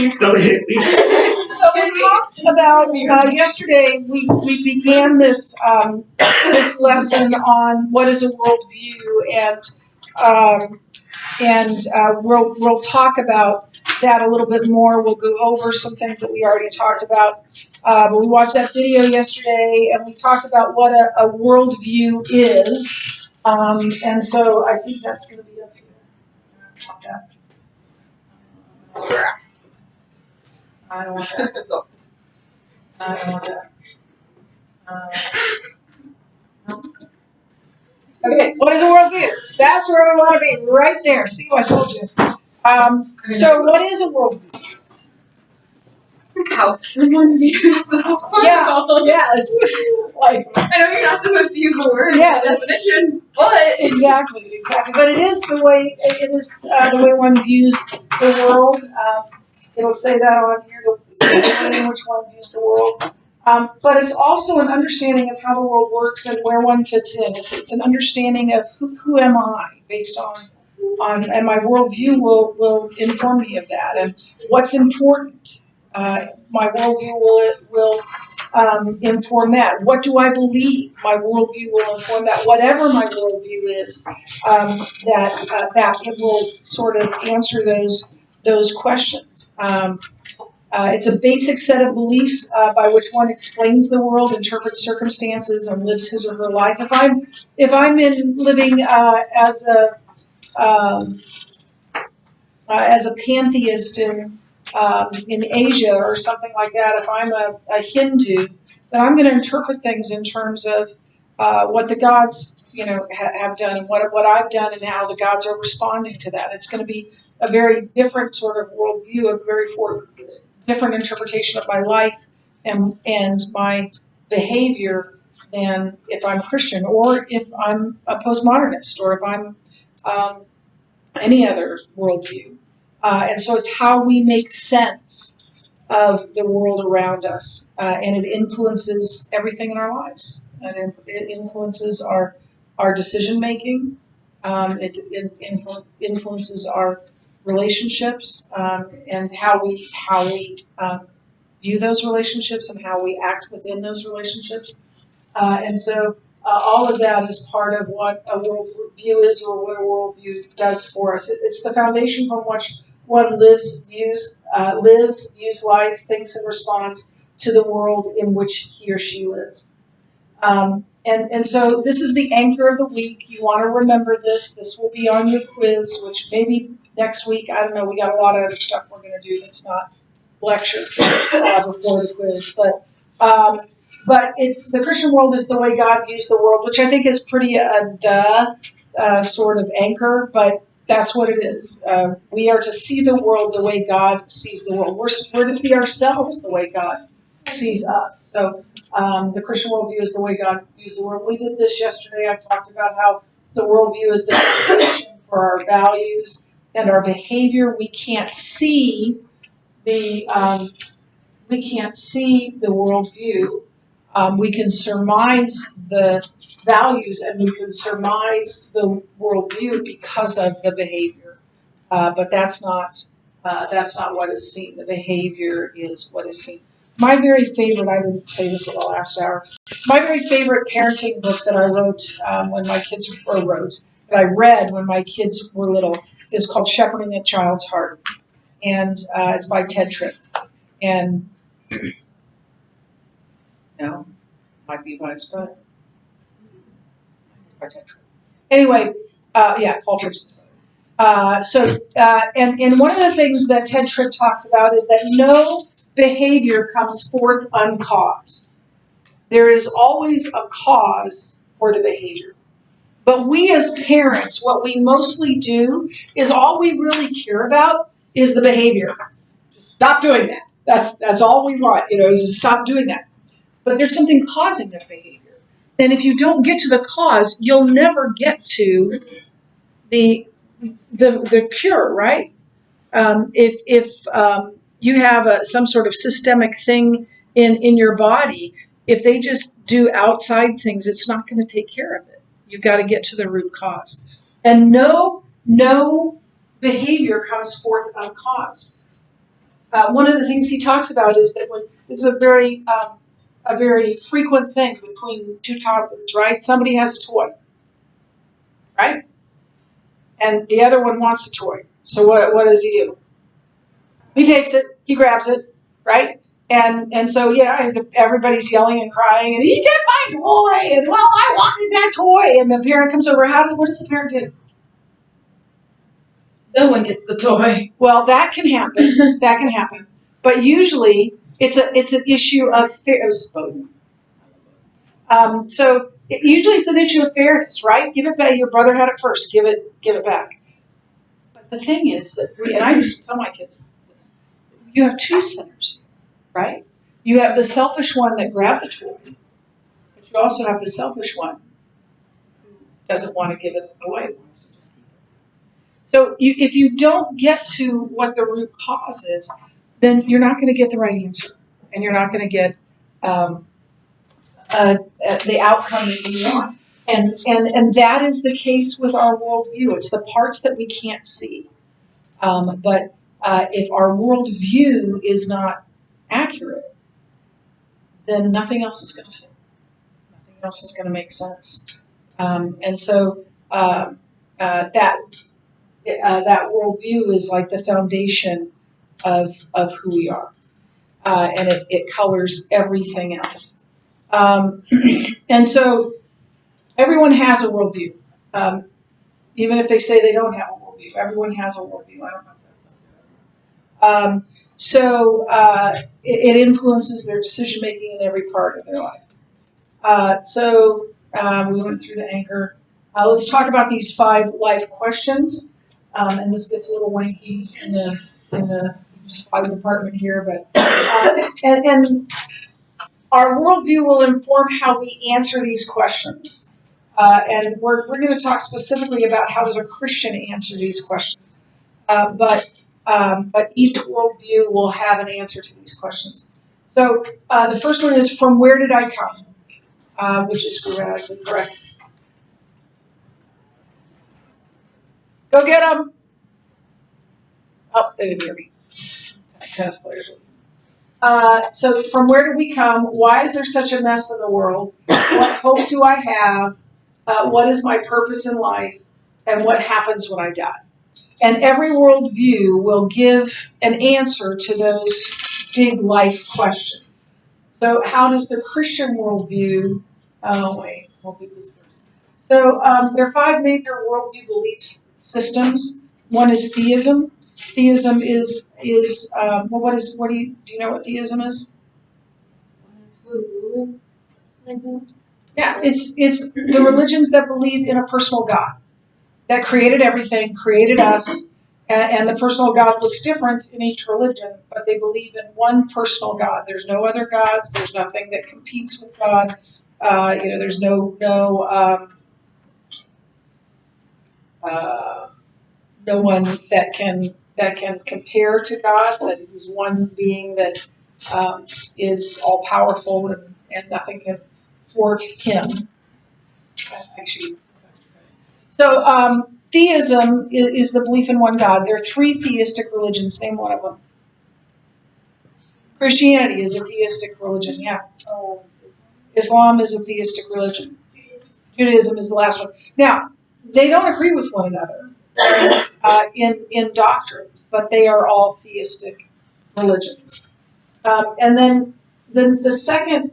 Please don't hit me. So we talked about yesterday. We began this this lesson on what is a worldview, and we'll talk about that a little bit more. We'll go over some things that we already talked about. But we watched that video yesterday, and we talked about what a worldview is. And so I think that's going to be up here. I don't want that. That's all. I don't want that. No. Okay, what is a worldview? That's where we want to be, right there. See what I told you. So what is a worldview? How someone views the world. Yeah, it's like, I know you're not supposed to use the word in the definition, but exactly. But it is the way the way one views the world. It'll say that on here, the way in which one views the world. But it's also an understanding of how the world works and where one fits in. It's an understanding of who am I based on and my worldview will inform me of that and what's important. My worldview will inform that. What do I believe? My worldview will inform that. Whatever my worldview is, that it will sort of answer those questions. It's a basic set of beliefs by which one explains the world, interprets circumstances, and lives his or her life. If I'm living as a pantheist in Asia or something like that, if I'm a Hindu, then I'm going to interpret things in terms of what the gods, have done and what I've done and how the gods are responding to that. It's going to be a very different sort of worldview, a very different interpretation of my life and my behavior than if I'm Christian or if I'm a postmodernist or if I'm any other worldview. And so it's how we make sense of the world around us, and it influences everything in our lives. And it influences our decision making. It influences our relationships and how we view those relationships and how we act within those relationships. And so all of that is part of what a worldview is or what a worldview does for us. It's the foundation from which one lives, views life, thinks, and responds to the world in which he or she lives. And so this is the anchor of the week. You want to remember this. This will be on your quiz, which maybe next week, I don't know, we got a lot of other stuff we're going to do that's not lecture before the quiz. But it's the Christian world is the way God views the world, which I think is pretty sort of anchor, but that's what it is. We are to see the world the way God sees the world. We're to see ourselves the way God sees us. So the Christian worldview is the way God views the world. We did this yesterday. I talked about how the worldview is the foundation for our values and our behavior. We can't see the worldview. We can surmise the values and we can surmise the worldview because of the behavior, but that's not what is seen. The behavior is what is seen. My very favorite, I didn't say this in the last hour, my very favorite parenting book that I wrote when my kids that I read when my kids were little is called Shepherding a Child's Heart. And it's by Ted Tripp. And, might be by his butt. By Ted Tripp. Anyway, Paul Tripp's. And one of the things that Ted Tripp talks about is that no behavior comes forth uncaused. There is always a cause for the behavior. But we as parents, what we mostly do is all we really care about is the behavior. Just stop doing that. That's all we want, is to stop doing that. But there's something causing that behavior. And if you don't get to the cause, you'll never get to the cure, right? If you have some sort of systemic thing in your body, if they just do outside things, it's not going to take care of it. You've got to get to the root cause. And no behavior comes forth uncaused. one of the things he talks about is that when it's a very frequent thing between two toddlers, right? Somebody has a toy, right? And the other one wants a toy. So what does he do? He takes it, he grabs it, right? And so everybody's yelling and crying, and he took my toy, and well, I wanted that toy, and the parent comes over. What does the parent do? No one gets the toy. Well, that can happen. That can happen. But usually, it's an issue of fairness. Usually it's an issue of fairness, right? Give it back. Your brother had it first. Give it back. But the thing is that and I used to tell my kids this, you have two sinners, right? You have the selfish one that grabbed the toy, but you also have the selfish one who doesn't want to give it away. So if you don't get to what the root cause is, then you're not going to get the right answer, and you're not going to get the outcome that you want. And that is the case with our worldview. It's the parts that we can't see. But if our worldview is not accurate, then nothing else is going to fit. Nothing else is going to make sense. That worldview is like the foundation of who we are, and it colors everything else. And so everyone has a worldview, even if they say they don't have a worldview. Everyone has a worldview. I don't know if that's it influences their decision making in every part of their life. We went through the anchor. Let's talk about these 5 life questions. And this gets a little lengthy in the slide department here, but and our worldview will inform how we answer these questions. And we're going to talk specifically about how does a Christian answer these questions. But each worldview will have an answer to these questions. So the first one is, from where did I come? Which is grammatically correct. Go get them. Oh, they didn't hear me. Tennis players. So from where did we come? Why is there such a mess in the world? What hope do I have? What is my purpose in life? And what happens when I die? And every worldview will give an answer to those big life questions. So how does the Christian worldview... I'll do this first. So there are 5 major worldview belief systems. One is theism. Theism is do you know what theism is? Yeah, it's the religions that believe in a personal God that created everything, created us, and the personal God looks different in each religion, but they believe in one personal God. There's no other gods. There's nothing that competes with God. There's no one that can compare to God. That is one being that is all powerful and nothing can thwart him. Actually, so theism is the belief in one God. There are 3 theistic religions. Name one of them. Christianity is a theistic religion. Yeah. Islam is a theistic religion. Judaism is the last one. Now, they don't agree with one another in doctrine, but they are all theistic religions. And then the second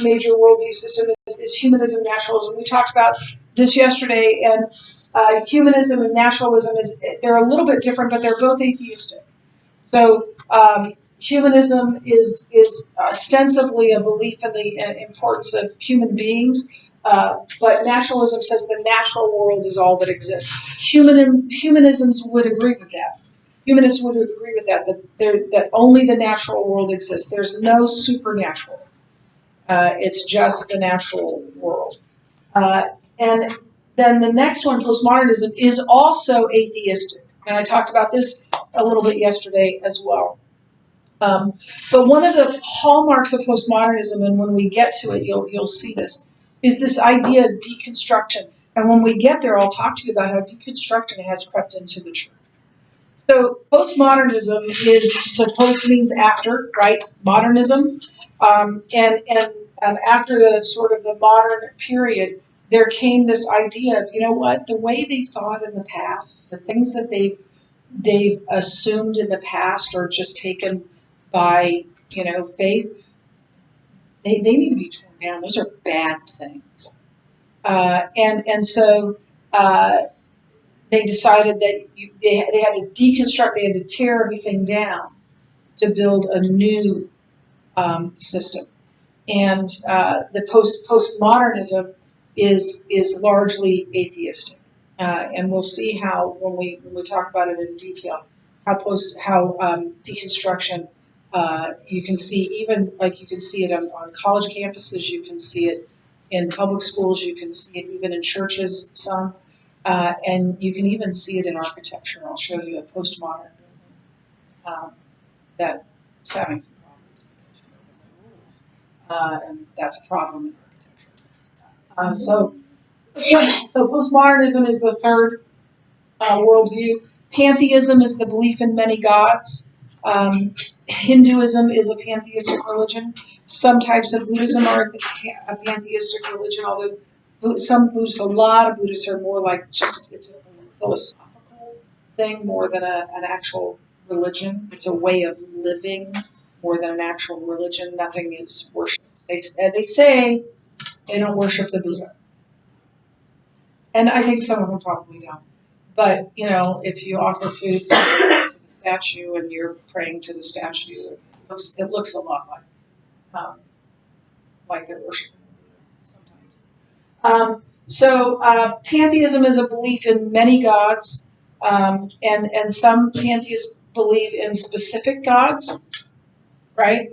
major worldview system is humanism and nationalism. We talked about this yesterday, and humanism and nationalism they're a little bit different, but they're both atheistic. So humanism is ostensibly a belief in the importance of human beings, but nationalism says the natural world is all that exists. Humanisms would agree with that. Humanists would agree with that only the natural world exists. There's no supernatural. It's just the natural world. And then the next one, Post-Modernism, is also atheistic. And I talked about this a little bit yesterday as well. But one of the hallmarks of Post-Modernism, and when we get to it, you'll see this, is this idea of deconstruction. And when we get there, I'll talk to you about how deconstruction has crept into the church. So postmodernism is supposed means after, right? Modernism, and after the sort of the modern period, there came this idea of, you know what, the way they thought in the past, the things that they've assumed in the past or just taken by, faith, they need to be torn down. Those are bad things. And so they decided that they had to deconstruct, they had to tear everything down to build a new system. And the postmodernism is largely atheistic, and we'll see how when we talk about it in detail how deconstruction you can see, even like you can see it on college campuses, you can see it in public schools, you can see it even in churches some, and you can even see it in architecture. I'll show you a postmodern building that's having some problems because you know the rules, and that's a problem in architecture. So postmodernism is the third worldview. Pantheism is the belief in many gods. Hinduism is a pantheistic religion. Some types of Buddhism are a pantheistic religion, although some Buddhists, a lot of Buddhists are more like just, it's a philosophical thing more than an actual religion. It's a way of living more than an actual religion. Nothing is worshipped. They say they don't worship the Buddha. And I think some of them probably don't. But, if you offer food to the statue and you're praying to the statue, it looks a lot like they're worshiping sometimes. Pantheism is a belief in many gods, and some pantheists believe in specific gods, right?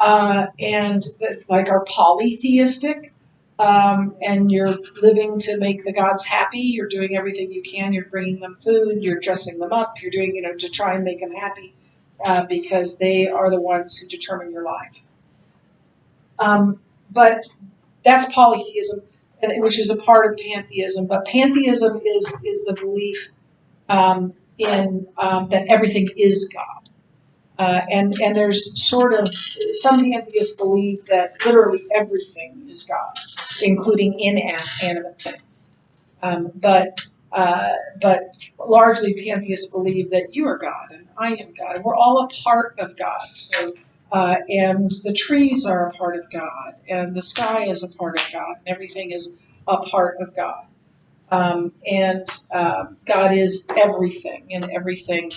And that like are polytheistic. And you're living to make the gods happy. You're doing everything you can. You're bringing them food. You're dressing them up. You're doing, to try and make them happy because they are the ones who determine your life. But that's polytheism, which is a part of pantheism. But pantheism is the belief in that everything is God. And there's sort of, some pantheists believe that literally everything is God, including inanimate things. But largely pantheists believe that you are God and I am God, and we're all a part of God. So, and the trees are a part of God, and the sky is a part of God, and everything is a part of God. God is everything, and everything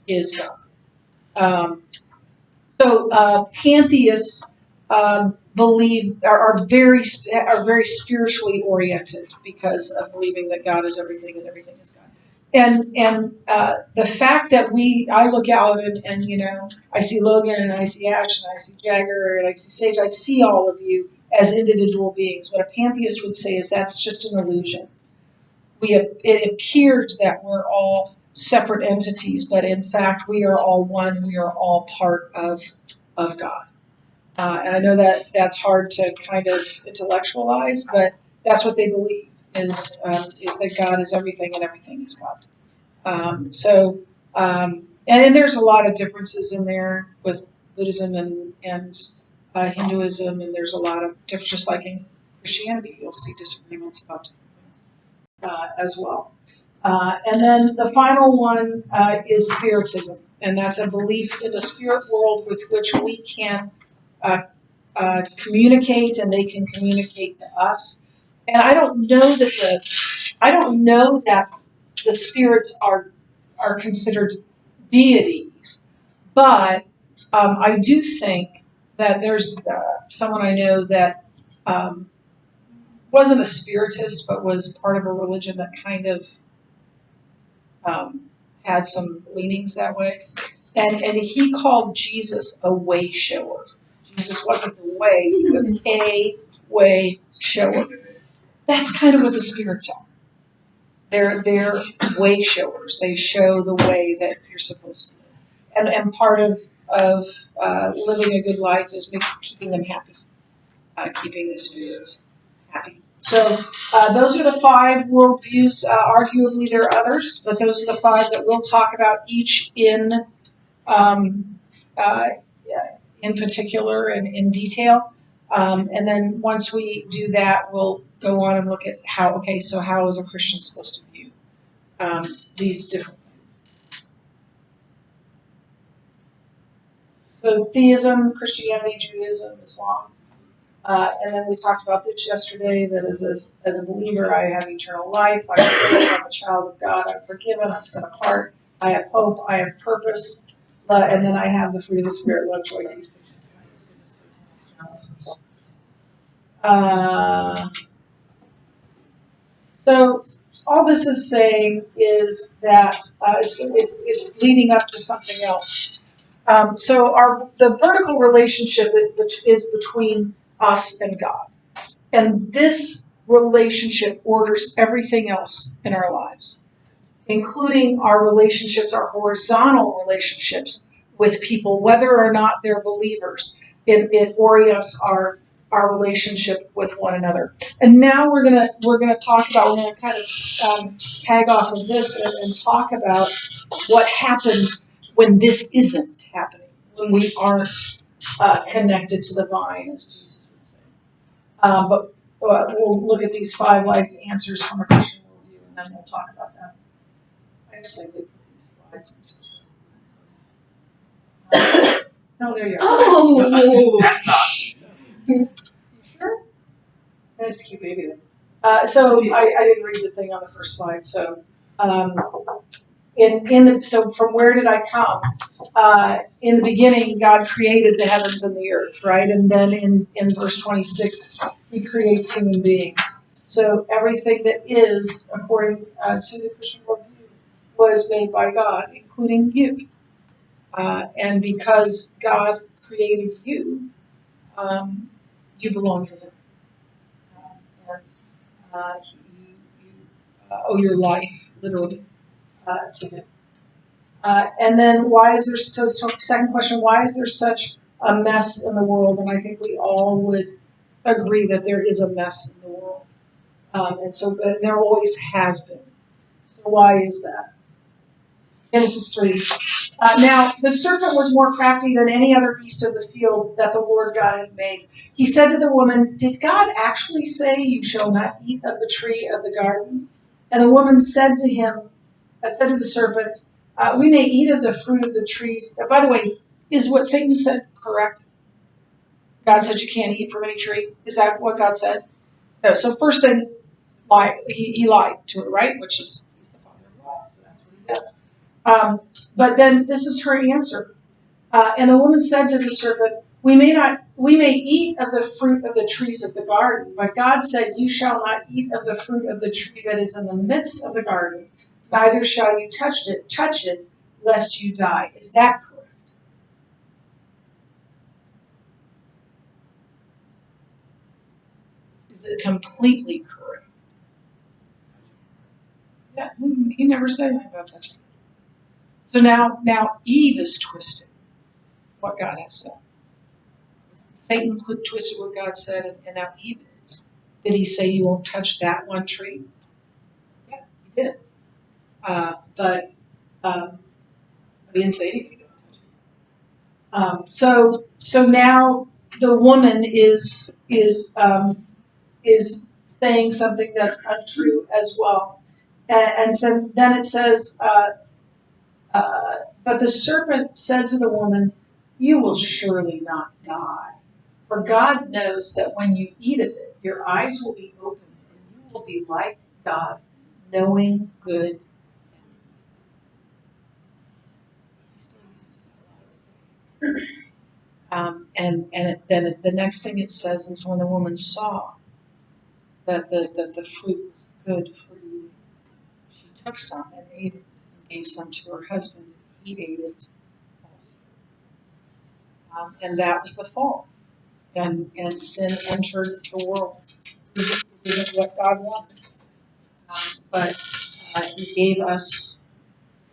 is God. Pantheists believe are very spiritually oriented because of believing that God is everything and everything is God. And the fact that I look out and I see Logan and I see Ash and I see Jagger and I see Sage, I see all of you as individual beings. What a pantheist would say is that's just an illusion. It appears that we're all separate entities, but in fact we are all one. We are all part of God. And I know that that's hard to kind of intellectualize, but that's what they believe is that God is everything and everything is God. And there's a lot of differences in there with Buddhism and Hinduism, and there's a lot of difference. Just like in Christianity, you'll see disagreements about different things as well. And then the final one is Spiritism, and that's a belief in the spirit world with which we can communicate, and they can communicate to us. And I don't know that the spirits are considered deities, but I do think that there's someone I know that wasn't a spiritist, but was part of a religion that kind of had some leanings that way. And he called Jesus a way shower. Jesus wasn't the way, he was a way shower. That's kind of what the spirits are. They're way showers. They show the way that you're supposed to live. And part of living a good life is keeping them happy, keeping the spirits happy. So those are the five worldviews. Arguably there are others, but those are the five that we'll talk about, each um, uh, in particular and in detail. And then once we do that, we'll go on and look at how is a Christian supposed to view these different things. So theism, Christianity, Judaism, Islam. And then we talked about this yesterday, that as a believer, I have eternal life, I'm saved, I'm a child of God, I'm forgiven, I'm set apart, I have hope, I have purpose, and then I have the fruit of the Spirit, love, joy, peace, patience, kindness, goodness, faithfulness, gentleness, and so all this is saying is that it's leading up to something else. So the vertical relationship is between us and God. And this relationship orders everything else in our lives, including our relationships, our horizontal relationships with people, whether or not they're believers. It orients our relationship with one another. And now we're gonna kind of tag off of this and talk about what happens when this isn't happening, when we aren't connected to the vine, as Jesus would say. But we'll look at these 5 life answers from a Christian worldview, and then we'll talk about that. I actually did put these slides in. No, there you are. Oh, That's not. You sure? That's cute, baby. So I didn't read the thing on the first slide. So so from where did I come? In the beginning, God created the heavens and the earth, right? And then in verse 26, He creates human beings. So everything that is, according to the Christian worldview, was made by God, including you. And because God created you, you belong to Him. And you owe your life, literally, to Him. And then why is there second question, why is there such a mess in the world? And I think we all would agree that there is a mess in the world. And there always has been. So why is that? Genesis 3. Now, the serpent was more crafty than any other beast of the field that the Lord God had made. He said to the woman, "Did God actually say you shall not eat of the tree of the garden?" And the woman said to the serpent, "We may eat of the fruit of the trees." By the way, is what Satan said correct? God said you can't eat from any tree. Is that what God said? No. So first thing, he lied to her, right? Which is, he's the father of lies, so that's what he does. But then this is her answer. And the woman said to the serpent, we may eat of the fruit of the trees of the garden, but God said, you shall not eat of the fruit of the tree that is in the midst of the garden, neither shall you touch it, lest you die. Is that correct? Is it completely correct? Yeah, he never said anything about touching it. So now Eve is twisting what God has said. Satan twisted what God said, and now Eve is. Did he say you won't touch that one tree? Yeah, he did. But he didn't say anything about touching it. So now the woman is saying something that's untrue as well, and so then it says, but the serpent said to the woman, "You will surely not die, for God knows that when you eat of it, your eyes will be opened, and you will be like God, knowing good." Then the next thing it says is when the woman saw that the fruit was good for you, she took some and ate it, and gave some to her husband, and he ate it also. And that was the fall. And sin entered the world. It isn't what God wanted. But he gave us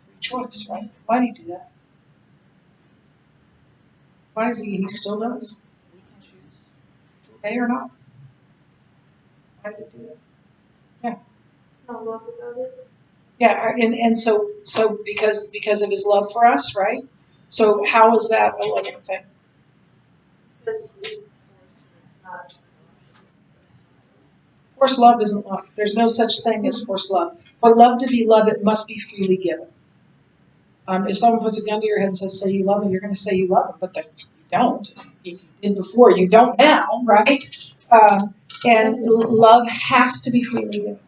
free choice, right? Why did he do that? Why does he still does? We can choose to obey or not. tried to do it. Yeah. It's not love about it. Yeah, and so because of his love for us, right? So how is that a loving thing? It's forced, it's not. Forced love isn't love. There's no such thing as forced love. For love to be love, it must be freely given. If someone puts a gun to your head and says, say you love me, you're going to say you love them, but you don't. If you did before, you don't now, right? And love has to be freely given.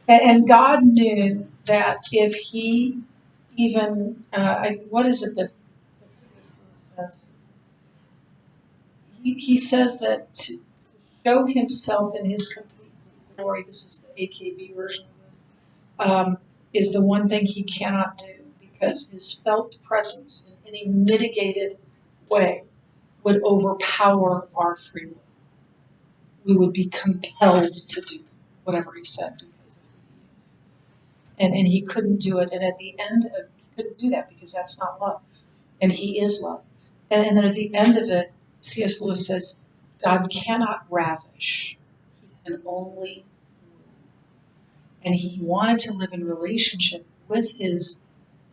And God knew that if he even, what is it that says? He says that to show himself in his complete glory, this is the AKB version of this, is the one thing he cannot do, because his felt presence in any mitigated way would overpower our free will. We would be compelled to do whatever he said because of who he is. And he couldn't do it. And at the end of, he couldn't do that because that's not love. And he is love. And then at the end of it, C.S. Lewis says, God cannot ravish. He can only rule. And he wanted to live in relationship with his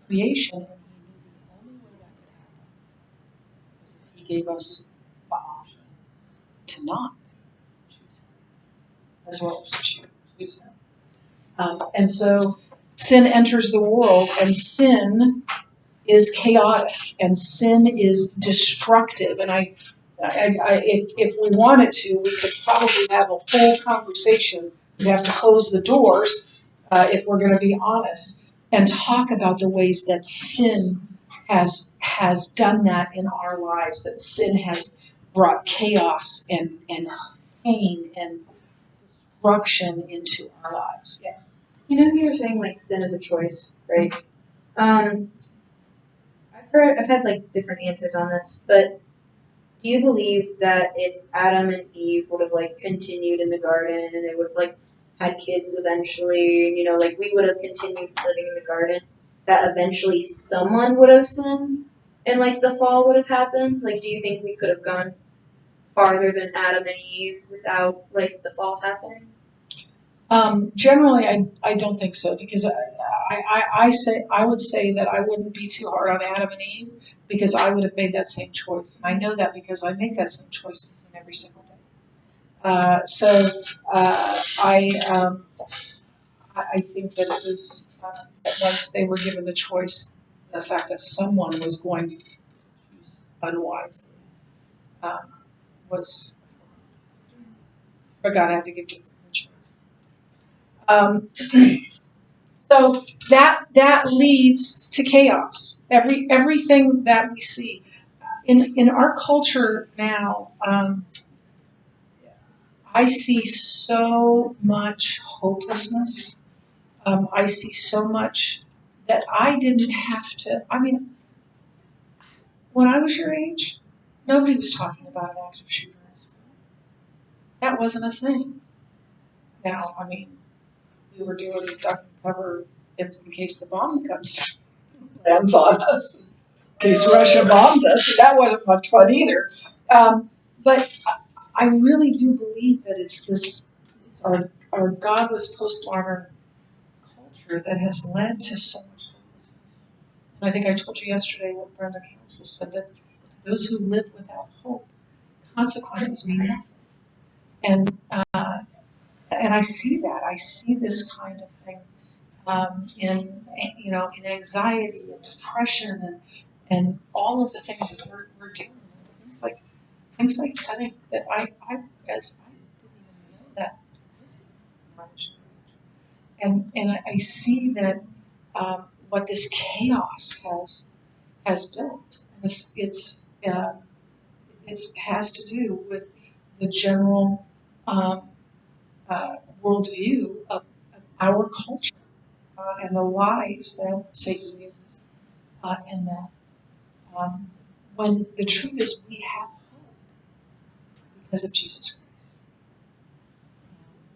creation, and he knew the only way that could happen was if he gave us the option to not choose him, as well as to choose him. And so sin enters the world, and sin is chaotic, and sin is destructive. And if we wanted to, we could probably have a whole conversation. We'd have to close the doors if we're going to be honest, and talk about the ways that sin has done that in our lives. That sin has brought chaos and pain and destruction into our lives. Yes. You know, you were saying like sin is a choice, right? I've had like different answers on this, but do you believe that if Adam and Eve would have like continued in the garden and they would have like had kids eventually, and you know, like we would have continued living in the garden, that eventually someone would have sinned and like the fall would have happened? Like, do you think we could have gone farther than Adam and Eve without like the fall happening? Generally, I don't think so, because I would say that I wouldn't be too hard on Adam and Eve, because I would have made that same choice. I know that because I make that same choice to sin every single day. I think that it was that once they were given the choice, the fact that someone was going to choose unwisely was, but God had to give them the choice. So that leads to chaos. Everything that we see in our culture now, I see so much hopelessness. I see so much that I didn't have to. I mean, when I was your age, nobody was talking about an active shooter in school. That wasn't a thing. Now, I mean, we were doing duck and cover in case the bomb comes lands on us. In case Russia bombs us, that wasn't much fun either. But I really do believe that it's our godless post-modern culture that has led to so much hopelessness. And I think I told you yesterday what Brenda Council said, that those who live without hope, consequences mean nothing. And I see that. I see this kind of thing in anxiety and depression and all of the things that we're dealing with. Things like cutting that I didn't even know that existed. And I see that what this chaos has built. It has to do with the general worldview of our culture and the lies that Satan uses in that. When the truth is, we have hope because of Jesus Christ,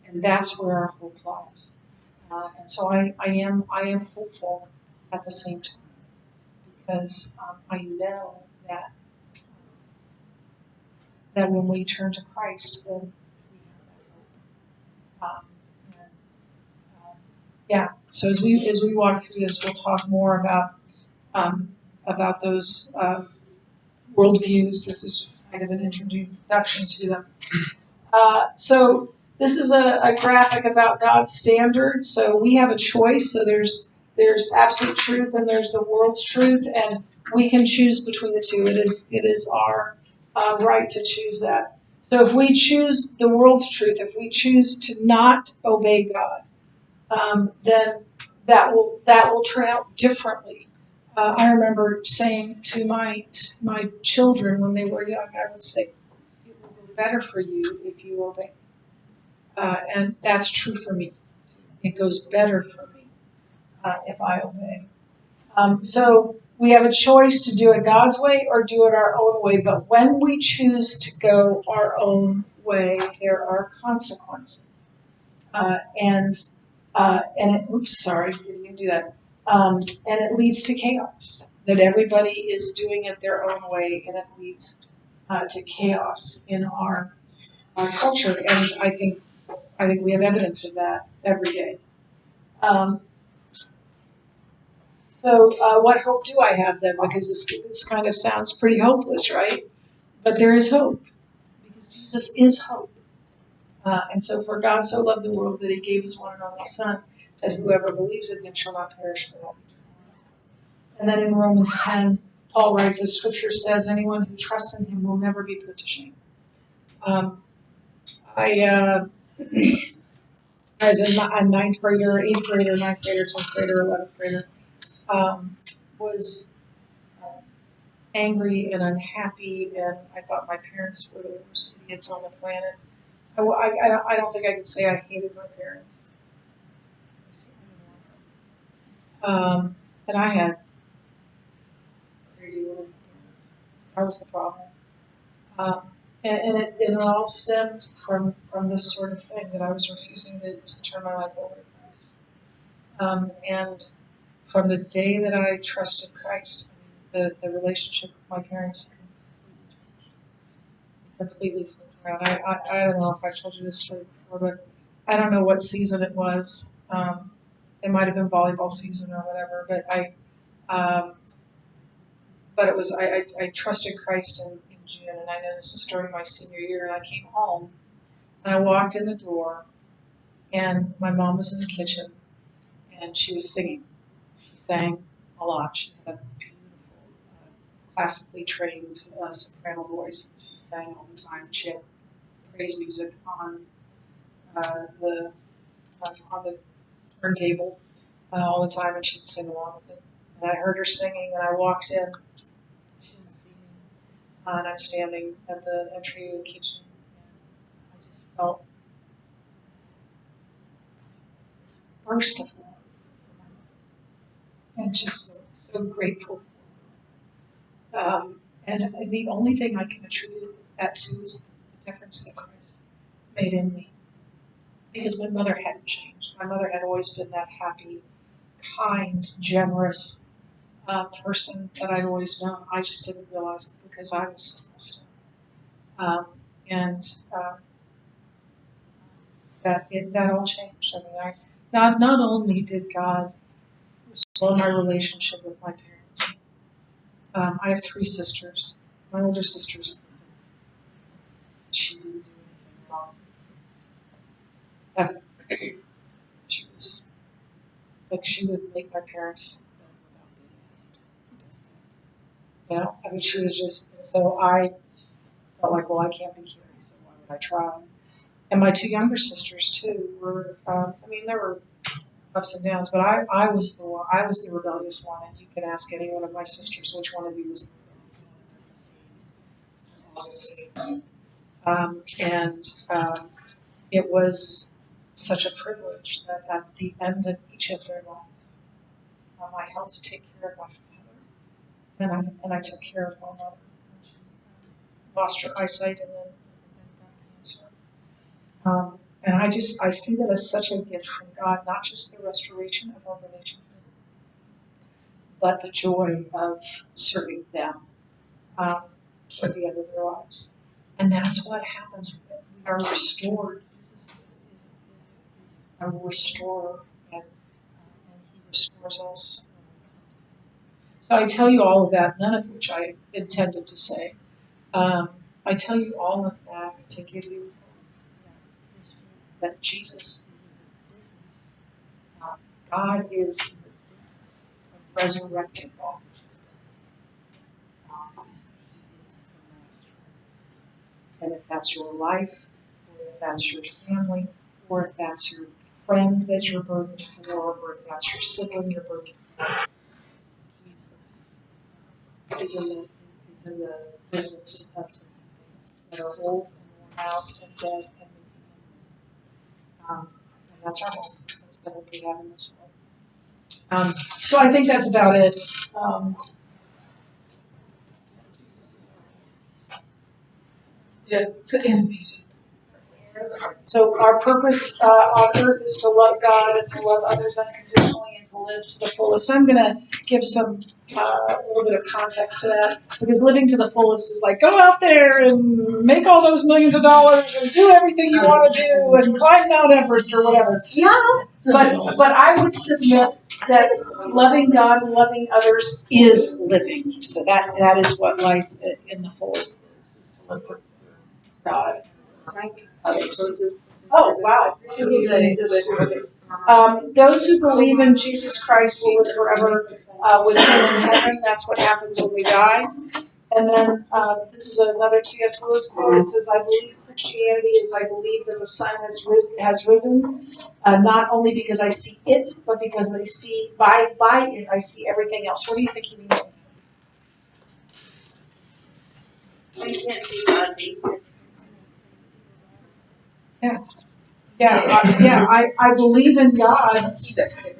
and that's where our hope lies. And so I am hopeful at the same time, because I know that when we turn to Christ, then we have that hope. Yeah. So as we walk through this, we'll talk more about those worldviews. This is just kind of an introduction to them. So this is a graphic about God's standard. So we have a choice. So there's absolute truth and there's the world's truth, and we can choose between the two. It is our right to choose that. So if we choose the world's truth, if we choose to not obey God, then that will turn out differently. I remember saying to my children when they were young, I would say, "It will go better for you if you obey," and that's true for me. It goes better for me if I obey. So we have a choice to do it God's way or do it our own way. But when we choose to go our own way, there are consequences. And it, oops, sorry, didn't even do that. And it leads to chaos. That everybody is doing it their own way, and it leads to chaos in our culture. And I think we have evidence of that every day. Um, so what hope do I have then? Because this kind of sounds pretty hopeless, right? But there is hope because Jesus is hope. And so, for God so loved the world that he gave his one and only Son, that whoever believes in him shall not perish but have eternal life. And then in Romans 10, Paul writes, as Scripture says, anyone who trusts in him will never be put to shame. I as a ninth grader, eighth grader, ninth grader, 10th grader, 11th grader, was angry and unhappy, and I thought my parents were the worst idiots on the planet. I don't think I could say I hated my parents. And I had crazy little parents. That was the problem. Um, and it all stemmed from this sort of thing that I was refusing to turn my life over to Christ. And from the day that I trusted Christ, the relationship with my parents completely flipped around. I don't know if I've told you this story before, but I don't know what season it was. It might have been volleyball season or whatever, um, but it was I trusted Christ in June, and I know this was during my senior year, and I came home, and I walked in the door, and my mom was in the kitchen, and she was singing. She sang a lot. She had a beautiful, classically trained soprano voice. She sang all the time. She had praise music the on the turntable all the time, and she'd sing along with it. And I heard her singing, and I walked in. She didn't see me, and I'm standing at the entry of the kitchen, and I just felt this burst of love for my mother, and just so grateful. And the only thing I can attribute that to is the difference that Christ made in me, because my mother hadn't changed. My mother had always been that happy, kind, generous person that I'd always known. I just didn't realize it because I was so messed up. And that all changed. I mean, not only did God restore my relationship with my parents. I have three sisters. My older sister's she didn't do anything wrong. Ever. She was like she would make my parents without being asked. Who does that? You know, I mean, she was just so I felt like, well, I can't be Carrie, so why would I try? And my two younger sisters too were. I mean, there were ups and downs, but I was the one. I was the rebellious one, and you can ask any one of my sisters which one of you was the rebellious one. And it was such a privilege that at the end of each of their lives, I helped take care of my father, and I took care of my mother. She lost her eyesight and then got cancer. And I see that as such a gift from God, not just the restoration of our relationship, but the joy of serving them at the end of their lives. And that's what happens when we are restored. Jesus is a restorer, and restores us. So I tell you all of that, none of which I intended to say. I tell you all of that to give you that Jesus is in the business. God is in the business of resurrecting all which is dead. He is the master. And if that's your life, or if that's your family, or if that's your friend that you're burdened for, or if that's your sibling you're burdened for, Jesus is in the business of taking things that are old and worn out and dead and making them new. And that's our hope. That's the hope we have in this world. So I think that's about it. Yeah. So our purpose on earth is to love God and to love others unconditionally and to live to the fullest. I'm going to give some a little bit of context to that, because living to the fullest is like, go out there and make all those millions of dollars and do everything you want to do and climb Mount Everest or whatever. Yeah. But I would submit that loving God and loving others is living. That is what life in the fullest is to live for God. Oh, wow. Those who believe in Jesus Christ will live forever with him in heaven. That's what happens when we die. And then this is another C.S. Lewis quote. It says, I believe Christianity is I believe that the sun has risen, not only because I see it, but because I see by it I see everything else. What do you think he means? So you can't see God basically. I believe in God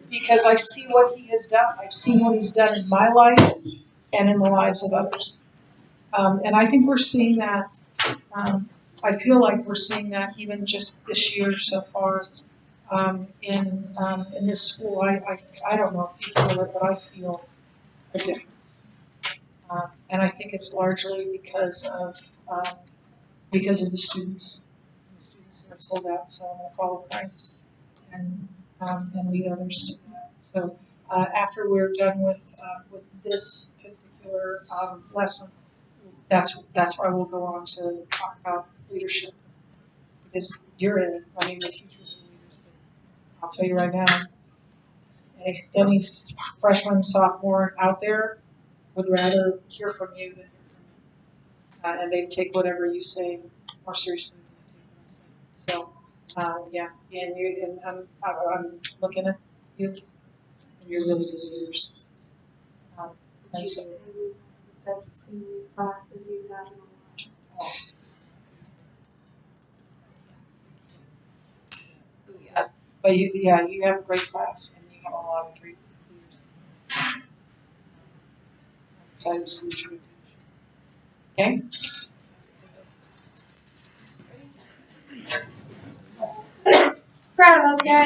because I see what he has done. I've seen what he's done in my life and in the lives of others. And I think we're seeing that. I feel like we're seeing that even just this year so far in this school. I don't know if you feel it, but I feel a difference. And I think it's largely because of the students. The students who have sold out, so I'm going to follow Christ and lead others to that. So after we're done with this particular lesson, that's why we'll go on to talk about leadership, because you're in it. I mean, the teachers are leaders, but I'll tell you right now, any freshman, sophomore out there would rather hear from you than hear from me, and they take whatever you say more seriously than they take what I say. So and I'm looking at you, and you're really good leaders. And so, Best in classes you've had in a while. yes, but you have a great class, and you have a lot of great leaders. I'm excited to see what you do. Okay. Proud of us, guys.